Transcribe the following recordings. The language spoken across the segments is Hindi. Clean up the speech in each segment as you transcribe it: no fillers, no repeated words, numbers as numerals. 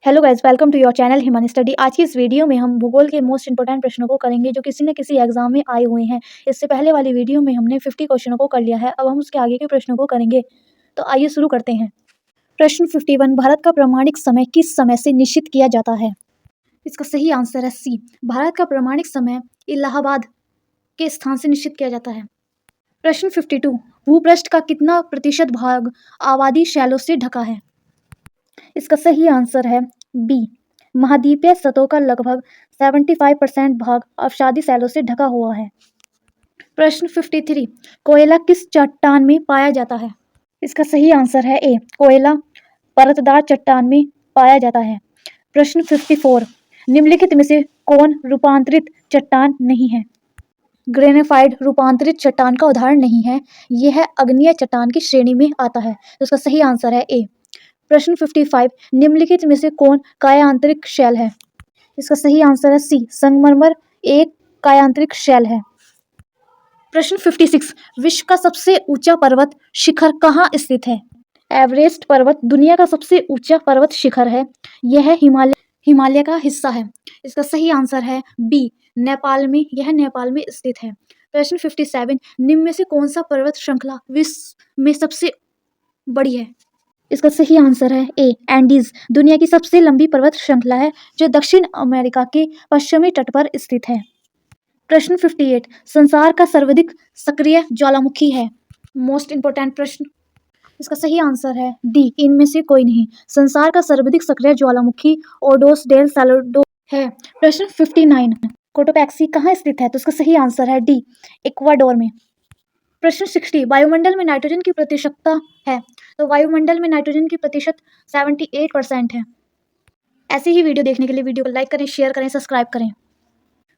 Hello guys, welcome to your channel Himani study. आज की इस वीडियो में हम भूगोल के मोस्ट इंपोर्टेंट प्रश्नों को करेंगे जो किसी न किसी एग्जाम में आए हुए हैं। इससे पहले वाली वीडियो में हमने 50 क्वेश्चनों को कर लिया है। अब हम उसके आगे के प्रश्नों को करेंगे। तो आइए शुरू करते हैं। प्रश्न 51, भारत का प्रमाणिक समय किस समय से निश्चित किया जाता है? इसका सही आंसर है सी, भारत का प्रमाणिक समय इलाहाबाद के स्थान से निश्चित किया जाता है। प्रश्न 52, भूपृष्ठ का कितना प्रतिशत भाग आबादी शैलों से ढका है? इसका सही आंसर है बी, महाद्वीपीय सतहों का लगभग 75% भाग अवसादी शैलों से ढका हुआ है। प्रश्न 53, कोयला किस चट्टान में पाया जाता है? इसका सही आंसर है ए, कोयला परतदार चट्टान में पाया जाता है। प्रश्न 54, निम्नलिखित में से कौन रूपांतरित चट्टान नहीं है? ग्रेनाइट रूपांतरित चट्टान का उदाहरण नहीं है, यह अग्नीय चट्टान की श्रेणी में आता है। तो इसका सही आंसर है ए। प्रश्न 55, निम्नलिखित में से कौन कायांतरिक शैल है? इसका सही आंसर है सी, संगमरमर एक कायांतरिक शैल है। प्रश्न 56, विश्व का सबसे ऊंचा पर्वत शिखर कहाँ स्थित है? एवरेस्ट पर्वत दुनिया का सबसे ऊंचा पर्वत शिखर है। यह हिमालय का हिस्सा है। इसका सही आंसर है बी, नेपाल में, यह नेपाल में स्थित है। प्रश्न 57, निम्न में से कौन सा पर्वत श्रृंखला विश्व में सबसे बड़ी है? इसका सही आंसर है ए, एंडीज दुनिया की सबसे लंबी पर्वत श्रृंखला है जो दक्षिण अमेरिका के पश्चिमी तट पर स्थित है। प्रश्न 58, संसार का सर्वाधिक सक्रिय ज्वालामुखी है? मोस्ट इंपोर्टेंट प्रश्न। इसका सही आंसर है डी, इनमें से कोई नहीं। संसार का सर्वाधिक सक्रिय ज्वालामुखी ओडोस डेल साल्वाडोर है। प्रश्न 59, कोटोपैक्सी कहाँ स्थित है? तो इसका सही आंसर है डी, इक्वाडोर में। प्रश्न 60, वायुमंडल में नाइट्रोजन की प्रतिशतता है? तो वायुमंडल में नाइट्रोजन की प्रतिशत 78% है। ऐसी ही वीडियो देखने के लिए वीडियो को लाइक करें, शेयर करें, सब्सक्राइब करें।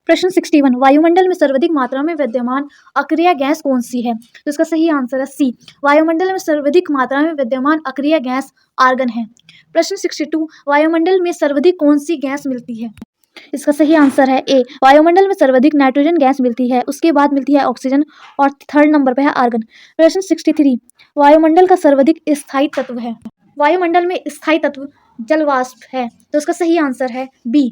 प्रश्न 61, वायुमंडल में सर्वाधिक मात्रा में विद्यमान अक्रिय गैस कौन सी है? तो इसका सही आंसर है सी, वायुमंडल में सर्वाधिक मात्रा में विद्यमान अक्रिय गैस आर्गन है। प्रश्न 62, वायुमंडल में सर्वाधिक कौन सी गैस मिलती है? इसका सही आंसर है ए, वायुमंडल में सर्वाधिक नाइट्रोजन गैस मिलती है, उसके बाद मिलती है ऑक्सीजन और थर्ड नंबर पे है आर्गन। प्रश्न 63, वायुमंडल का सर्वाधिक स्थायी तत्व है? वायुमंडल में स्थायी तत्व जल वाष्प है, तो इसका सही आंसर है बी।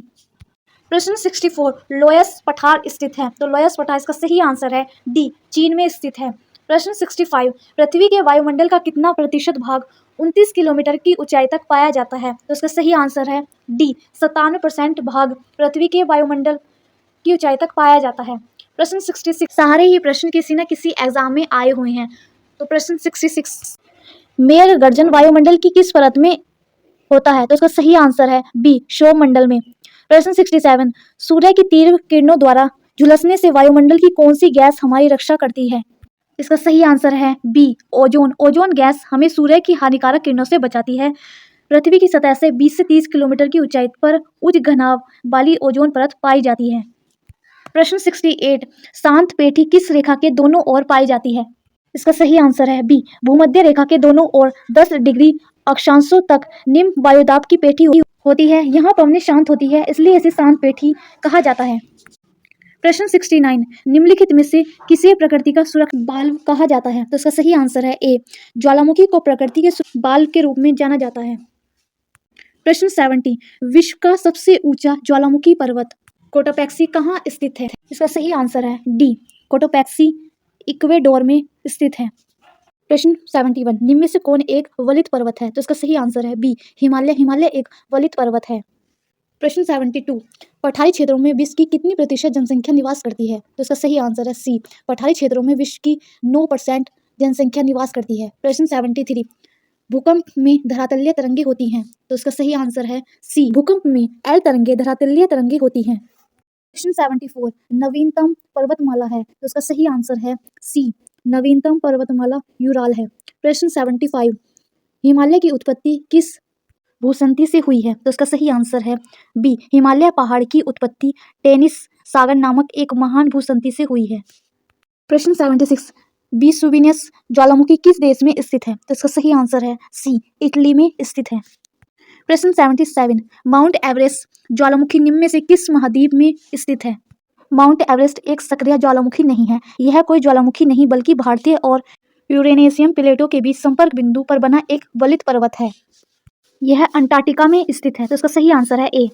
प्रश्न 64, लोयस पठार स्थित है? तो लोयस पठार इसका सही आंसर है डी, चीन में स्थित है। प्रश्न 65, पृथ्वी के वायुमंडल का कितना प्रतिशत भाग 29 किलोमीटर की ऊंचाई तक पाया जाता है? तो इसका सही आंसर है डी, 97% भाग पृथ्वी के वायुमंडल की ऊंचाई तक पाया जाता है। प्रश्न 66, सारे ही प्रश्न किसी न किसी एग्जाम में आए हुए हैं। तो प्रश्न 66, मेघ गर्जन वायुमंडल की किस परत में होता है? तो इसका सही आंसर है बी, क्षोभ मंडल में। प्रश्न 67, सूर्य की तीव्र किरणों द्वारा झुलसने से वायुमंडल की कौन सी गैस हमारी रक्षा करती है? इसका सही आंसर है बी, ओजोन। ओजोन गैस हमें सूर्य की हानिकारक किरणों से बचाती है। पृथ्वी की सतह से 20 से 30 किलोमीटर की ऊंचाई पर उच्च घनाभ वाली ओजोन परत पाई जाती है। प्रश्न 68, शांत पेठी किस रेखा के दोनों ओर पाई जाती है? इसका सही आंसर है बी, भूमध्य रेखा के दोनों ओर 10 डिग्री अक्षांशों तक निम्न वायुदाब की पेठी होती है। यहाँ पवनें शांत होती है, इसलिए इसे शांत पेठी कहा जाता है। प्रश्न 69, निम्नलिखित में से किसे प्रकृति का सुरक्षा बाल्ब कहा जाता है? तो इसका सही आंसर है ए, ज्वालामुखी को प्रकृति के बाल्ब के रूप में जाना जाता है। प्रश्न 70, विश्व का सबसे ऊंचा ज्वालामुखी पर्वत कोटोपैक्सी कहाँ स्थित है? इसका सही आंसर है डी, कोटोपैक्सी इक्वेडोर में स्थित है। प्रश्न 71, निम्न में से कौन एक वलित पर्वत है? तो इसका सही आंसर है बी, हिमालय। हिमालय एक वलित पर्वत है। प्रश्न 72, पठारी क्षेत्रों में विश्व की कितनी प्रतिशत जनसंख्या निवास करती है? तो इसका सही आंसर है सी, पठारी क्षेत्रों में विश्व की 9% जनसंख्या निवास करती है। प्रश्न 73, भूकंप में धरातलीय तरंगे होती हैं? तो इसका सही आंसर है सी, भूकंप में एल तरंगे धरातलीय तरंगे होती हैं। प्रश्न 74, नवीनतम पर्वतमाला है? तो इसका सही आंसर है सी, नवीनतम पर्वतमाला यूराल है। प्रश्न 75, हिमालय की उत्पत्ति किस भूसंधि से हुई है? तो इसका सही आंसर है बी, हिमालय पहाड़ की उत्पत्ति टेनिस सागर नामक एक महान भूसंधि से हुई है। प्रश्न 76, वेसुवियस ज्वालामुखी किस देश में स्थित है? तो इसका सही आंसर है सी, इटली में स्थित है। प्रश्न 77, माउंट एवरेस्ट ज्वालामुखी निम्न में से किस महाद्वीप में स्थित है? माउंट एवरेस्ट एक सक्रिय ज्वालामुखी नहीं है, यह कोई ज्वालामुखी नहीं बल्कि भारतीय और यूरेशियन प्लेटों के बीच संपर्क बिंदु पर बना एक वलित पर्वत है। यह अंटार्कटिका में स्थित है, तो इसका सही आंसर है ए।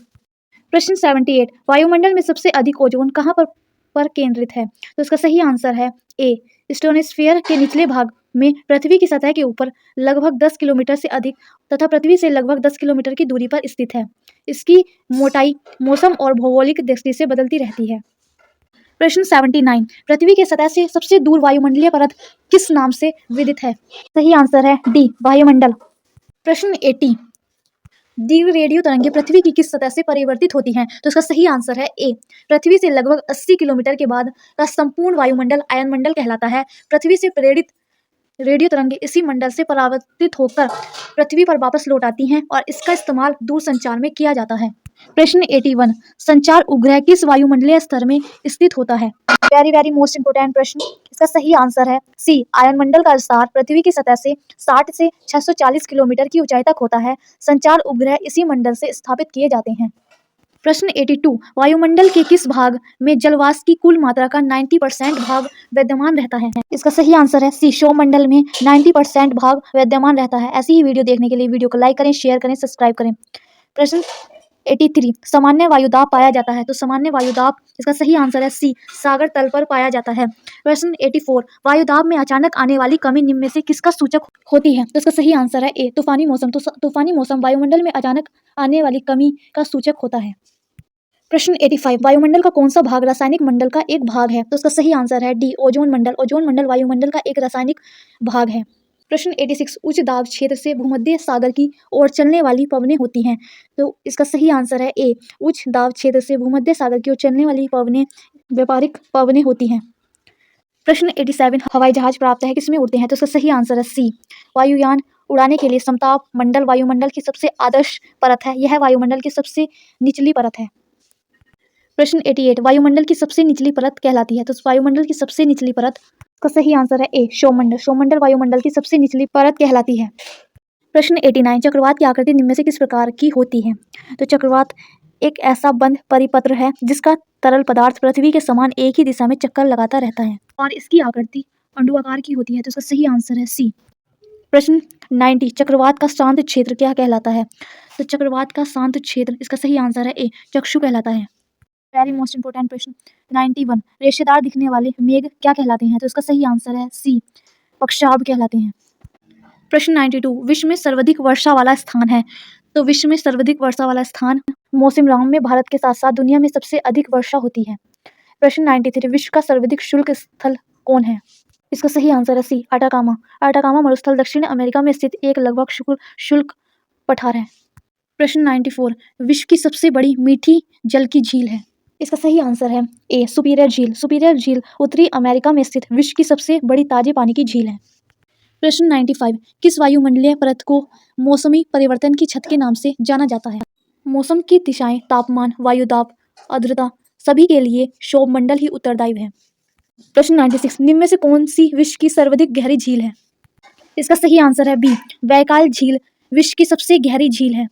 प्रश्न 78, वायुमंडल में सबसे अधिक ओजोन कहाँ पर केंद्रित है? तो इसका सही आंसर है ए। स्ट्रेटोस्फीयर के निचले भाग में पृथ्वी की सतह के ऊपर लगभग 10 किलोमीटर से अधिक तथा पृथ्वी से लगभग 10 किलोमीटर की दूरी पर स्थित है। इसकी मोटाई मौसम और भौगोलिक दृष्टि से बदलती रहती है। प्रश्न 79, पृथ्वी की सतह से सबसे दूर वायुमंडलीय परत किस नाम से विदित है? सही आंसर है डी, वायुमंडल। प्रश्न 80, दीर्घ रेडियो तरंगें पृथ्वी की किस सतह से परिवर्तित होती हैं? तो इसका सही आंसर है ए। पृथ्वी से लगभग 80 किलोमीटर के बाद का संपूर्ण वायुमंडल आयनमंडल कहलाता है। पृथ्वी से प्रेरित रेडियो तरंगें इसी मंडल से परावर्तित होकर पृथ्वी पर वापस लौट आती हैं और इसका इस्तेमाल दूरसंचार में किया जाता है। प्रश्न 81, संचार उपग्रह किस वायुमंडलीय स्तर में स्थित होता है? वेरी वेरी मोस्ट इंपोर्टेंट प्रश्न। इसका सही आंसर है सी, आयनमंडल का विस्तार पृथ्वी की सतह से 60 से 640 किलोमीटर की ऊंचाई तक होता है। संचार उपग्रह इसी मंडल से स्थापित किए जाते हैं। प्रश्न 82, वायुमंडल के किस भाग में जलवाष्प की कुल मात्रा का 90% भाग विद्यमान रहता है? इसका सही आंसर है सी, सौरमंडल में 90% भाग विद्यमान रहता है। ऐसी ही वीडियो देखने के लिए वीडियो को लाइक करें, शेयर करें, सब्सक्राइब करें। प्रश्न 83, सामान्य वायुदाब पाया जाता है? तो सामान्य वायुदाब इसका सही आंसर है सी, सागर तल पर पाया जाता है। प्रश्न 84, वायुदाब में अचानक आने वाली कमी निम्न में से किसका सूचक होती है? तो इसका सही आंसर है ए, तूफानी मौसम। तूफानी मौसम वायुमंडल में अचानक आने वाली कमी का सूचक होता है। प्रश्न 85, वायुमंडल का कौन सा भाग रासायनिक मंडल का एक भाग है? तो इसका सही आंसर है डी, ओजोन मंडल। ओजोन मंडल वायुमंडल का एक रासायनिक भाग है। प्रश्न 86, उच्च दाब क्षेत्र से भूमध्य सागर की ओर चलने वाली पवनें होती हैं? तो इसका सही आंसर है ए, उच्च दाब क्षेत्र से भूमध्य सागर की ओर चलने वाली पवनें व्यापारिक पवनें होती हैं। प्रश्न 87, हवाई जहाज प्राप्त है किसमें उड़ते हैं? तो इसका सही आंसर है सी, वायुयान उड़ाने के लिए समताप मंडल वायुमंडल की सबसे आदर्श परत है। यह वायुमंडल की सबसे निचली परत है। प्रश्न 88, वायुमंडल की सबसे निचली परत कहलाती है? तो वायुमंडल की सबसे निचली परत का सही आंसर है ए, सौरमंडल। सौरमंडल वायुमंडल की सबसे निचली परत कहलाती है। प्रश्न 89, चक्रवात की आकृति निम्न में से किस प्रकार की होती है? तो चक्रवात एक ऐसा बंद परिपत्र है जिसका तरल पदार्थ पृथ्वी के समान एक ही दिशा में चक्कर लगाता रहता है और इसकी आकृति अंडुआकार की होती है। तो इसका सही आंसर है सी। प्रश्न 90, चक्रवात का शांत क्षेत्र क्या कहलाता है? तो चक्रवात का शांत क्षेत्र इसका सही आंसर है ए, चक्षु कहलाता है। वेरी मोस्ट इंपोर्टेंट प्रश्न 91, रेशेदार दिखने वाले मेघ क्या कहलाते हैं? तो इसका सही आंसर है सी, पक्षाभ कहलाते हैं। प्रश्न 92, विश्व में सर्वाधिक वर्षा वाला स्थान है? तो विश्व में सर्वाधिक वर्षा वाला स्थान मौसिनराम में भारत के साथ साथ दुनिया में सबसे अधिक वर्षा होती है। प्रश्न 93, विश्व का सर्वाधिक शुष्क स्थल कौन है? इसका सही आंसर है सी, अटाकामा। अटाकामा मरुस्थल दक्षिण अमेरिका में स्थित एक लगभग शुष्क पठार है। प्रश्न 94, विश्व की सबसे बड़ी मीठी जल की झील है? इसका सही आंसर है ए, सुपीरियर झील। सुपीरियर झील उत्तरी अमेरिका में स्थित विश्व की सबसे बड़ी ताजे पानी की झील है। प्रश्न 95, किस वायुमंडलीय परत को मौसमी परिवर्तन की छत के नाम से जाना जाता है? मौसम की दिशाएं, तापमान, वायुदाब, आर्द्रता सभी के लिए सौरमंडल ही उत्तरदायी है। प्रश्न 96, निम्न में से कौन सी विश्व की सर्वाधिक गहरी झील है? इसका सही आंसर है बी, बैकाल झील विश्व की सबसे गहरी झील है।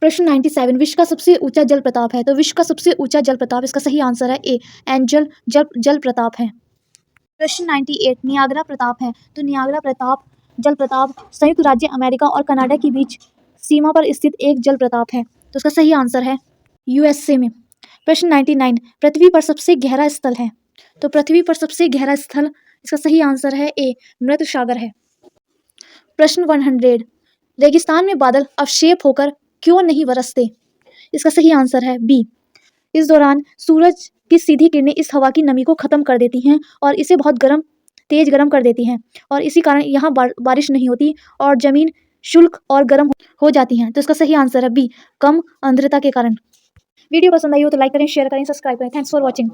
प्रश्न 97, विश्व का सबसे ऊंचा जल प्रताप है? तो विश्व का सबसे ऊंचा जल प्रताप इसका सही आंसर है ए, एंजल जल प्रताप है। प्रश्न 98, नियाग्रा प्रताप है? तो नियाग्रा प्रताप जल प्रताप संयुक्त राज्य अमेरिका और कनाडा के बीच सीमा पर स्थित एक जल प्रताप है। तो इसका सही आंसर है यूएसए में। प्रश्न 99, पृथ्वी पर सबसे गहरा स्थल है? तो पृथ्वी पर सबसे गहरा स्थल इसका सही आंसर है ए, मृत सागर है। प्रश्न 100, रेगिस्तान में बादल अवक्षेप होकर क्यों नहीं बरसते? इसका सही आंसर है बी, इस दौरान सूरज की सीधी किरणें इस हवा की नमी को खत्म कर देती हैं और इसे बहुत तेज गर्म कर देती हैं और इसी कारण यहाँ बारिश नहीं होती और जमीन शुष्क और गर्म हो जाती हैं। तो इसका सही आंसर है बी, कम आर्द्रता के कारण। वीडियो पसंद आई हो तो लाइक करें, शेयर करें, सब्सक्राइब करें। Thanks for watching.